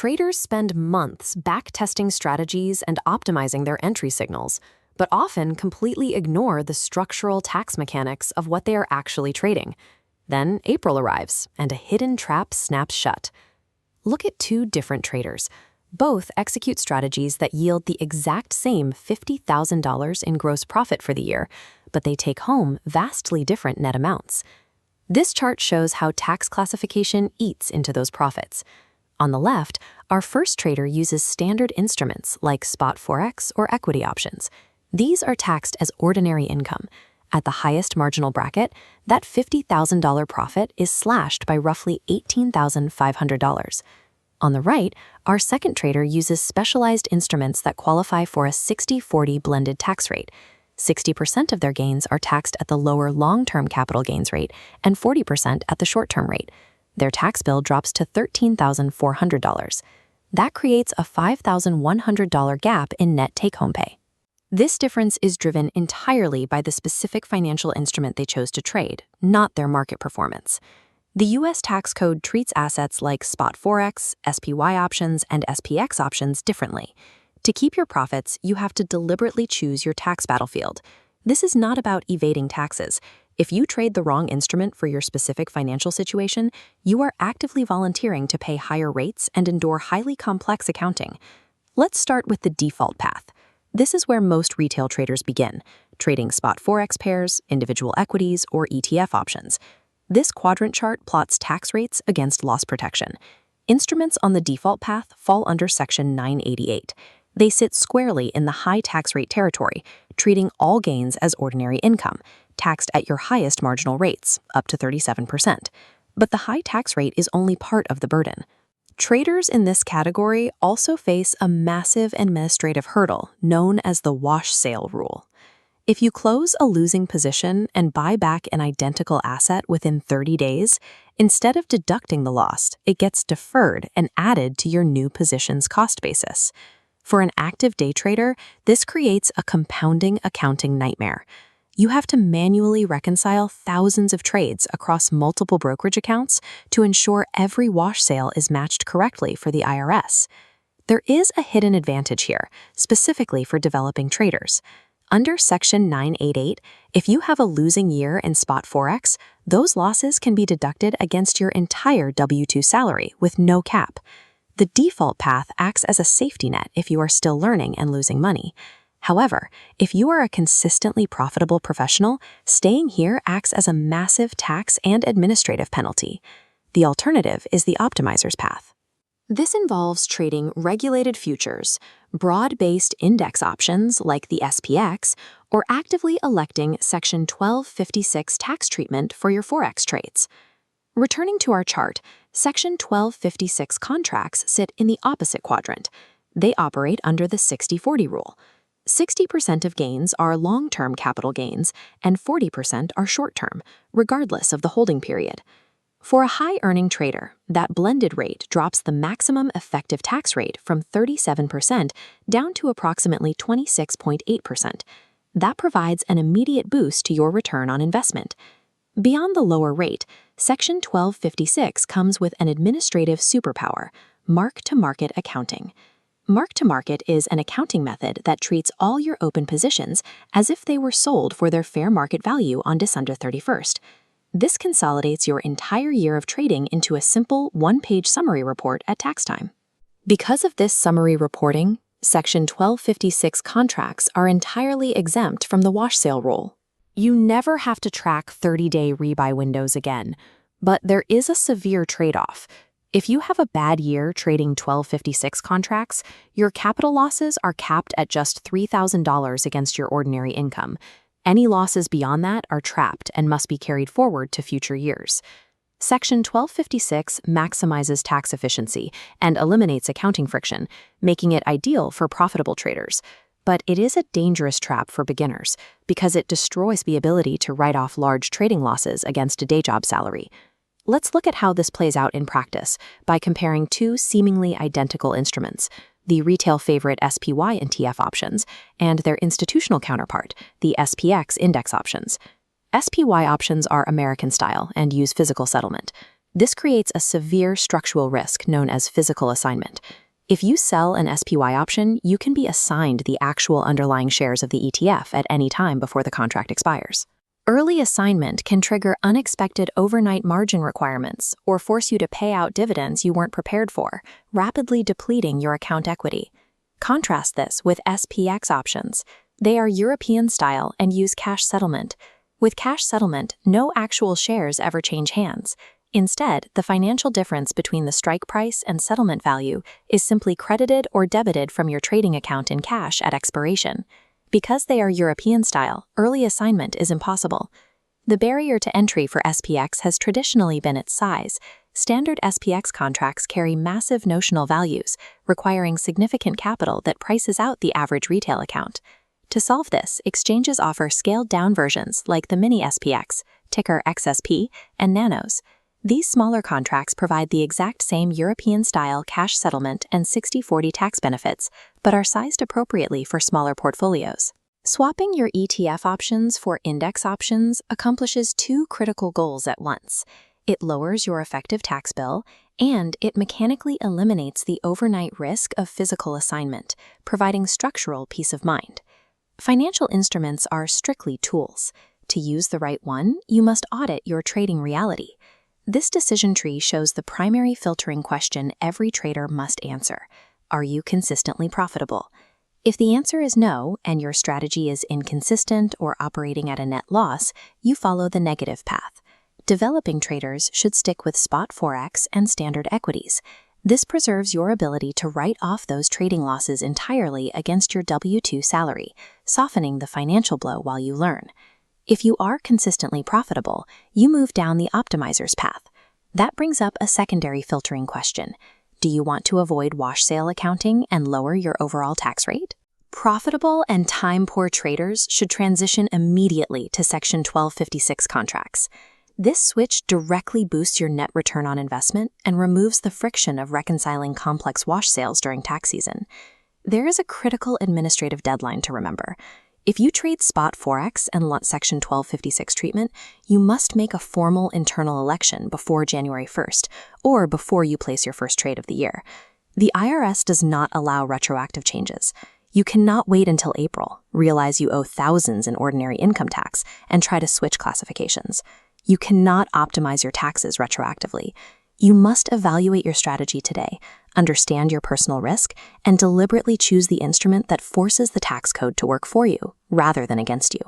Traders spend months back-testing strategies and optimizing their entry signals, but often completely ignore the structural tax mechanics of what they are actually trading. Then April arrives, and a hidden trap snaps shut. Look at two different traders. Both execute strategies that yield the exact same $50,000 in gross profit for the year, but they take home vastly different net amounts. This chart shows how tax classification eats into those profits. On the left, our first trader uses standard instruments like spot forex or equity options. These are taxed as ordinary income. At the highest marginal bracket, that $50,000 profit is slashed by roughly $18,500. On the right, our second trader uses specialized instruments that qualify for a 60-40 blended tax rate. 60% of their gains are taxed at the lower long-term capital gains rate and 40% at the short-term rate. Their tax bill drops to $13,400. That creates a $5,100 gap in net take-home pay. This difference is driven entirely by the specific financial instrument they chose to trade, not their market performance. The U.S. tax code treats assets like spot forex, SPY options, and SPX options differently. To keep your profits, you have to deliberately choose your tax battlefield. This is not about evading taxes. If you trade the wrong instrument for your specific financial situation, you are actively volunteering to pay higher rates and endure highly complex accounting. Let's start with the default path. This is where most retail traders begin, trading spot forex pairs, individual equities, or ETF options. This quadrant chart plots tax rates against loss protection. Instruments on the default path fall under Section 988. They sit squarely in the high tax rate territory, treating all gains as ordinary income, taxed at your highest marginal rates, up to 37%. But the high tax rate is only part of the burden. Traders in this category also face a massive administrative hurdle known as the wash sale rule. If you close a losing position and buy back an identical asset within 30 days, instead of deducting the loss, it gets deferred and added to your new position's cost basis. For an active day trader, this creates a compounding accounting nightmare. You have to manually reconcile thousands of trades across multiple brokerage accounts to ensure every wash sale is matched correctly for the IRS. There is a hidden advantage here, specifically for developing traders. Under Section 988, if you have a losing year in spot forex, those losses can be deducted against your entire W-2 salary with no cap. The default path acts as a safety net if you are still learning and losing money. However, if you are a consistently profitable professional, staying here acts as a massive tax and administrative penalty. The alternative is the optimizer's path. This involves trading regulated futures, broad-based index options like the SPX, or actively electing Section 1256 tax treatment for your forex trades. Returning to our chart, Section 1256 contracts sit in the opposite quadrant. They operate under the 60-40 rule. 60% of gains are long-term capital gains, and 40% are short-term, regardless of the holding period. For a high-earning trader, that blended rate drops the maximum effective tax rate from 37% down to approximately 26.8%. That provides an immediate boost to your return on investment. Beyond the lower rate, Section 1256 comes with an administrative superpower, mark-to-market accounting. Mark-to-market is an accounting method that treats all your open positions as if they were sold for their fair market value on December 31st. This consolidates your entire year of trading into a simple one-page summary report at tax time. Because of this summary reporting, Section 1256 contracts are entirely exempt from the wash sale rule. You never have to track 30-day rebuy windows again, but there is a severe trade-off. If you have a bad year trading 1256 contracts, your capital losses are capped at just $3,000 against your ordinary income. Any losses beyond that are trapped and must be carried forward to future years. Section 1256 maximizes tax efficiency and eliminates accounting friction, making it ideal for profitable traders. But it is a dangerous trap for beginners because it destroys the ability to write off large trading losses against a day job salary. Let's look at how this plays out in practice by comparing two seemingly identical instruments, the retail favorite SPY and TF options, and their institutional counterpart, the SPX index options. SPY options are American style and use physical settlement. This creates a severe structural risk known as physical assignment. If you sell an SPY option, you can be assigned the actual underlying shares of the ETF at any time before the contract expires. Early assignment can trigger unexpected overnight margin requirements or force you to pay out dividends you weren't prepared for, rapidly depleting your account equity. Contrast this with SPX options. They are European style and use cash settlement. With cash settlement, no actual shares ever change hands. Instead, the financial difference between the strike price and settlement value is simply credited or debited from your trading account in cash at expiration. Because they are European style, early assignment is impossible. The barrier to entry for SPX has traditionally been its size. Standard SPX contracts carry massive notional values, requiring significant capital that prices out the average retail account. To solve this, exchanges offer scaled-down versions like the Mini SPX, ticker XSP, and Nanos. These smaller contracts provide the exact same European-style cash settlement and 60/40 tax benefits, but are sized appropriately for smaller portfolios. Swapping your ETF options for index options accomplishes two critical goals at once. It lowers your effective tax bill, and it mechanically eliminates the overnight risk of physical assignment, providing structural peace of mind. Financial instruments are strictly tools. To use the right one, you must audit your trading reality. This decision tree shows the primary filtering question every trader must answer. Are you consistently profitable? If the answer is no, and your strategy is inconsistent or operating at a net loss, you follow the negative path. Developing traders should stick with spot forex and standard equities. This preserves your ability to write off those trading losses entirely against your W-2 salary, softening the financial blow while you learn. If you are consistently profitable, you move down the optimizer's path. That brings up a secondary filtering question. Do you want to avoid wash sale accounting and lower your overall tax rate? Profitable and time-poor traders should transition immediately to Section 1256 contracts. This switch directly boosts your net return on investment and removes the friction of reconciling complex wash sales during tax season. There is a critical administrative deadline to remember. If you trade spot forex and want Section 1256 treatment, you must make a formal internal election before January 1st, or before you place your first trade of the year. The IRS does not allow retroactive changes. You cannot wait until April, realize you owe thousands in ordinary income tax, and try to switch classifications. You cannot optimize your taxes retroactively. You must evaluate your strategy today, understand your personal risk, and deliberately choose the instrument that forces the tax code to work for you rather than against you.